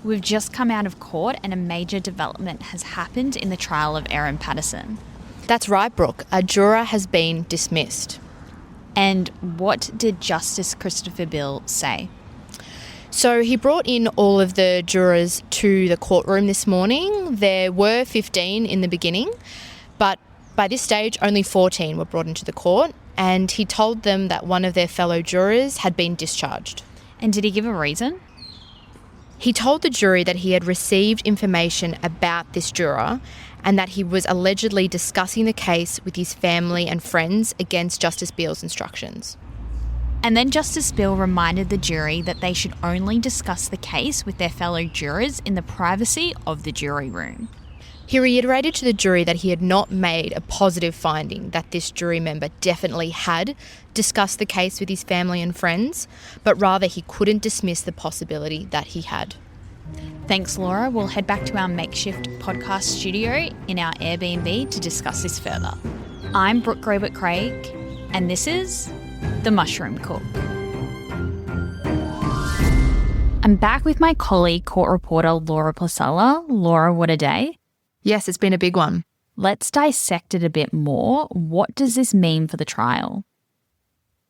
We've just come out of court and a major development has happened in the trial of Erin Patterson. That's right, Brooke. A juror has been dismissed. And what did Justice Christopher Bill say? So he brought in all of the jurors to the courtroom this morning. There were 15 in the beginning, but by this stage only 14 were brought into the court, and he told them that one of their fellow jurors had been discharged. And did he give a reason? He told the jury that he had received information about this juror and that he was allegedly discussing the case with his family and friends against Justice Beale's instructions. And then Justice Bill reminded the jury that they should only discuss the case with their fellow jurors in the privacy of the jury room. He reiterated to the jury that he had not made a positive finding that this jury member definitely had discussed the case with his family and friends, but rather he couldn't dismiss the possibility that he had. Thanks, Laura. We'll head back to our makeshift podcast studio in our Airbnb to discuss this further. I'm Brooke Grebert-Craig, and this is The Mushroom Cook. I'm back with my colleague, court reporter Laura Placella. Laura, what a day. Yes, it's been a big one. Let's dissect it a bit more. What does this mean for the trial?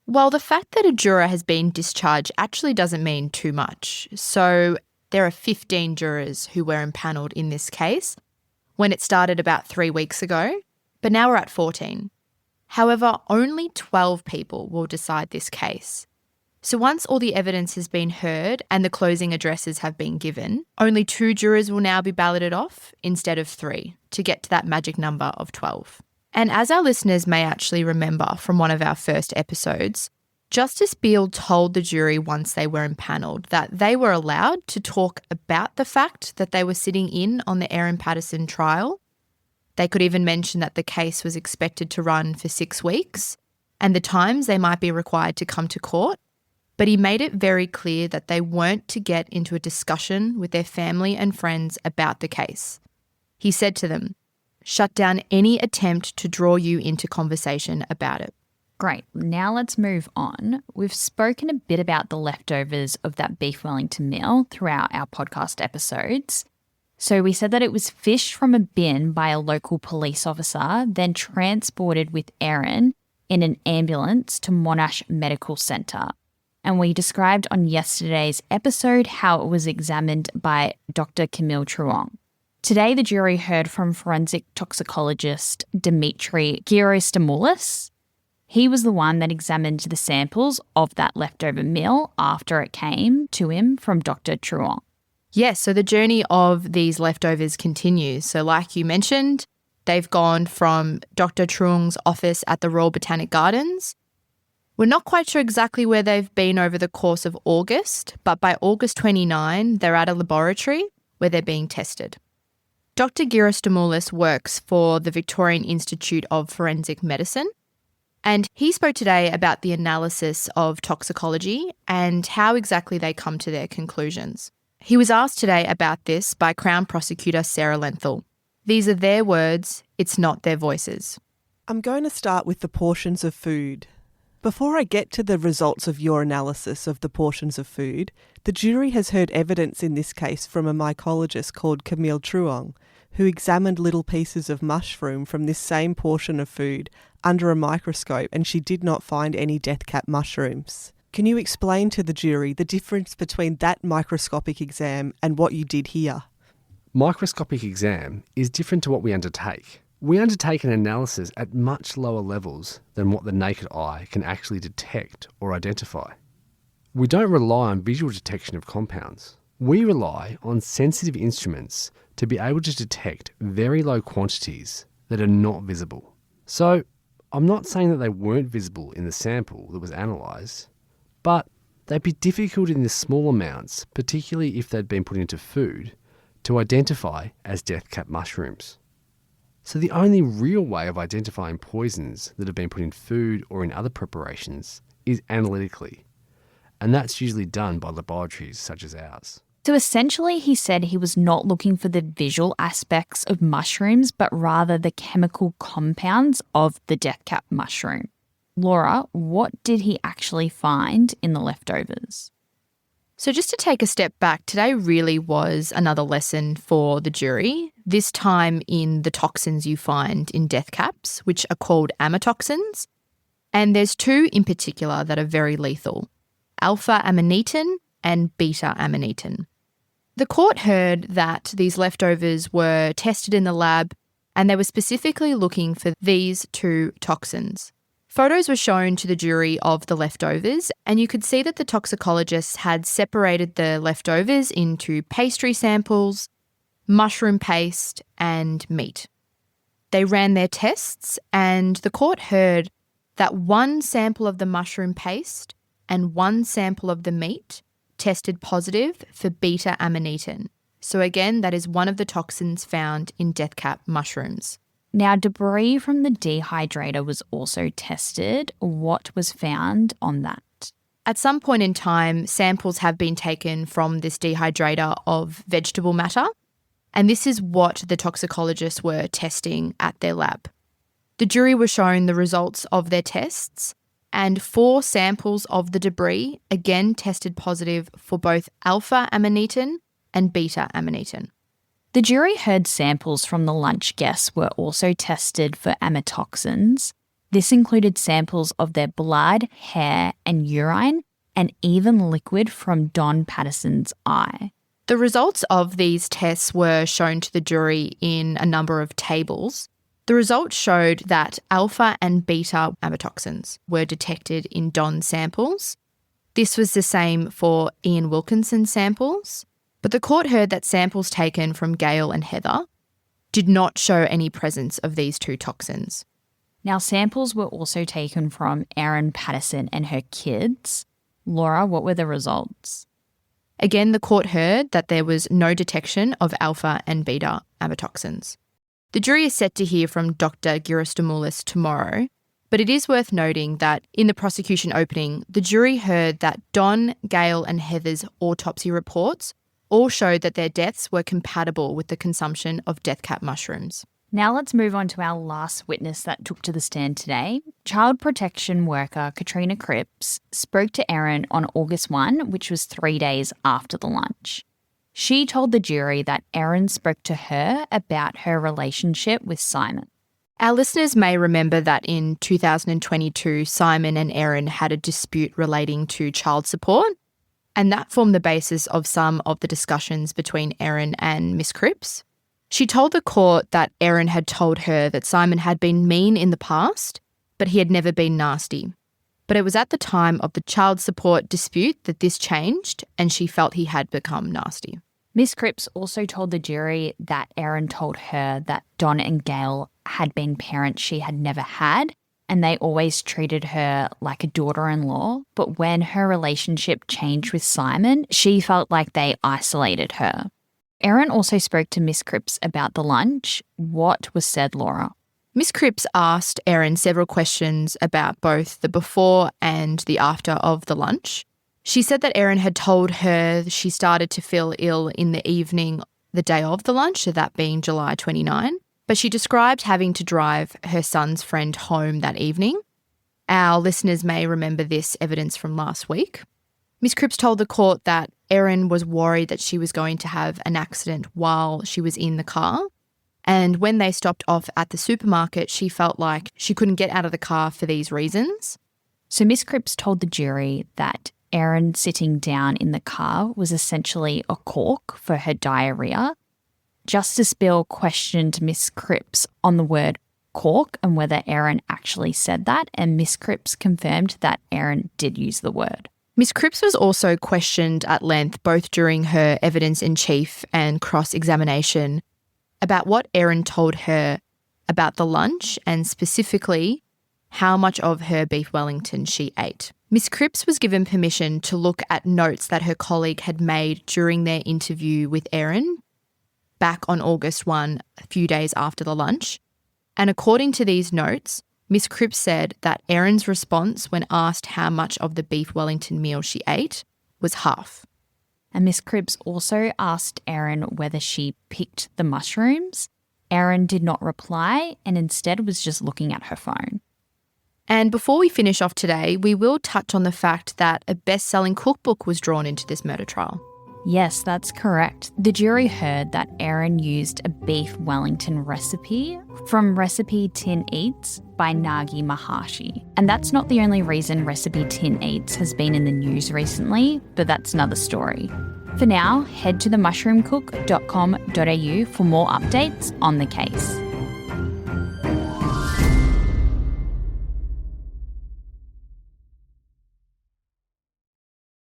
Well, the fact that a juror has been discharged actually doesn't mean too much. So there are 15 jurors who were impanelled in this case when it started about 3 weeks ago, but now we're at 14. However, only 12 people will decide this case. So once all the evidence has been heard and the closing addresses have been given, only 2 jurors will now be balloted off instead of 3 to get to that magic number of 12. And as our listeners may actually remember from one of our first episodes, Justice Beale told the jury once they were impanelled that they were allowed to talk about the fact that they were sitting in on the Erin Patterson trial. They could even mention that the case was expected to run for 6 weeks and the times they might be required to come to court. But he made it very clear that they weren't to get into a discussion with their family and friends about the case. He said to them, "Shut down any attempt to draw you into conversation about it." Great. Now let's move on. We've spoken a bit about the leftovers of that beef Wellington meal throughout our podcast episodes. So we said that it was fished from a bin by a local police officer, then transported with Erin in an ambulance to Monash Medical Centre. And we described on yesterday's episode how it was examined by Dr. Camille Truong. Today, the jury heard from forensic toxicologist Dimitri Gerostamoulis. He was the one that examined the samples of that leftover meal after it came to him from Dr. Truong. Yes, so the journey of these leftovers continues. So like you mentioned, they've gone from Dr. Truong's office at the Royal Botanic Gardens. We're not quite sure exactly where they've been over the course of August, but by August 29, they're at a laboratory where they're being tested. Dr. Gerostamoulis works for the Victorian Institute of Forensic Medicine, and he spoke today about the analysis of toxicology and how exactly they come to their conclusions. He was asked today about this by Crown Prosecutor Sarah Lenthal. These are their words, it's not their voices. I'm going to start with the portions of food. Before I get to the results of your analysis of the portions of food, the jury has heard evidence in this case from a mycologist called Camille Truong, who examined little pieces of mushroom from this same portion of food under a microscope, and she did not find any death cap mushrooms. Can you explain to the jury the difference between that microscopic exam and what you did here? Microscopic exam is different to what we undertake. We undertake an analysis at much lower levels than what the naked eye can actually detect or identify. We don't rely on visual detection of compounds. We rely on sensitive instruments to be able to detect very low quantities that are not visible. So, I'm not saying that they weren't visible in the sample that was analysed, but they'd be difficult in the small amounts, particularly if they'd been put into food, to identify as death cap mushrooms. So the only real way of identifying poisons that have been put in food or in other preparations is analytically, and that's usually done by laboratories such as ours. So essentially, he said he was not looking for the visual aspects of mushrooms, but rather the chemical compounds of the death cap mushroom. Laura, what did he actually find in the leftovers? So just to take a step back, today really was another lesson for the jury, this time in the toxins you find in death caps, which are called amatoxins. And there's two in particular that are very lethal, alpha-amanitin and beta-amanitin. The court heard that these leftovers were tested in the lab and they were specifically looking for these two toxins. Photos were shown to the jury of the leftovers, and you could see that the toxicologists had separated the leftovers into pastry samples, mushroom paste, and meat. They ran their tests, and the court heard that one sample of the mushroom paste and one sample of the meat tested positive for beta-amanitin. So again, that is one of the toxins found in death cap mushrooms. Now, debris from the dehydrator was also tested. What was found on that? At some point in time, samples have been taken from this dehydrator of vegetable matter, and this is what the toxicologists were testing at their lab. The jury were shown the results of their tests, and 4 samples of the debris again tested positive for both alpha-amanitin and beta-amanitin. The jury heard samples from the lunch guests were also tested for amatoxins. This included samples of their blood, hair, and urine, and even liquid from Don Patterson's eye. The results of these tests were shown to the jury in a number of tables. The results showed that alpha and beta amatoxins were detected in Don's samples. This was the same for Ian Wilkinson's samples. But the court heard that samples taken from Gail and Heather did not show any presence of these two toxins. Now, samples were also taken from Erin Patterson and her kids. Laura, what were the results? Again, the court heard that there was no detection of alpha and beta amatoxins. The jury is set to hear from Dr. Girostomoulis tomorrow, but it is worth noting that in the prosecution opening, the jury heard that Don, Gail and Heather's autopsy reports all showed that their deaths were compatible with the consumption of death cap mushrooms. Now let's move on to our last witness that took to the stand today. Child protection worker Katrina Cripps spoke to Erin on August 1, which was 3 days after the lunch. She told the jury that Erin spoke to her about her relationship with Simon. Our listeners may remember that in 2022, Simon and Erin had a dispute relating to child support, and that formed the basis of some of the discussions between Erin and Miss Cripps. She told the court that Erin had told her that Simon had been mean in the past, but he had never been nasty. But it was at the time of the child support dispute that this changed, and she felt he had become nasty. Miss Cripps also told the jury that Erin told her that Don and Gail had been parents she had never had, and they always treated her like a daughter-in-law. But when her relationship changed with Simon, she felt like they isolated her. Erin also spoke to Miss Cripps about the lunch. What was said, Laura? Miss Cripps asked Erin several questions about both the before and the after of the lunch. She said that Erin had told her she started to feel ill in the evening the day of the lunch, so that being July 29. But she described having to drive her son's friend home that evening. Our listeners may remember this evidence from last week. Miss Cripps told the court that Erin was worried that she was going to have an accident while she was in the car. And when they stopped off at the supermarket, she felt like she couldn't get out of the car for these reasons. So Miss Cripps told the jury that Erin sitting down in the car was essentially a cork for her diarrhea. Justice Bill questioned Miss Cripps on the word cork and whether Erin actually said that, and Miss Cripps confirmed that Erin did use the word. Miss Cripps was also questioned at length both during her evidence-in-chief and cross-examination about what Erin told her about the lunch and specifically how much of her beef Wellington she ate. Miss Cripps was given permission to look at notes that her colleague had made during their interview with Erin back on August 1, a few days after the lunch. And according to these notes, Miss Cripps said that Erin's response when asked how much of the beef Wellington meal she ate was half. And Miss Cripps also asked Erin whether she picked the mushrooms. Erin did not reply and instead was just looking at her phone. And before we finish off today, we will touch on the fact that a best-selling cookbook was drawn into this murder trial. Yes, that's correct. The jury heard that Erin used a beef Wellington recipe from Recipe Tin Eats by Nagi Maharshi. And that's not the only reason Recipe Tin Eats has been in the news recently, but that's another story. For now, head to themushroomcook.com.au for more updates on the case.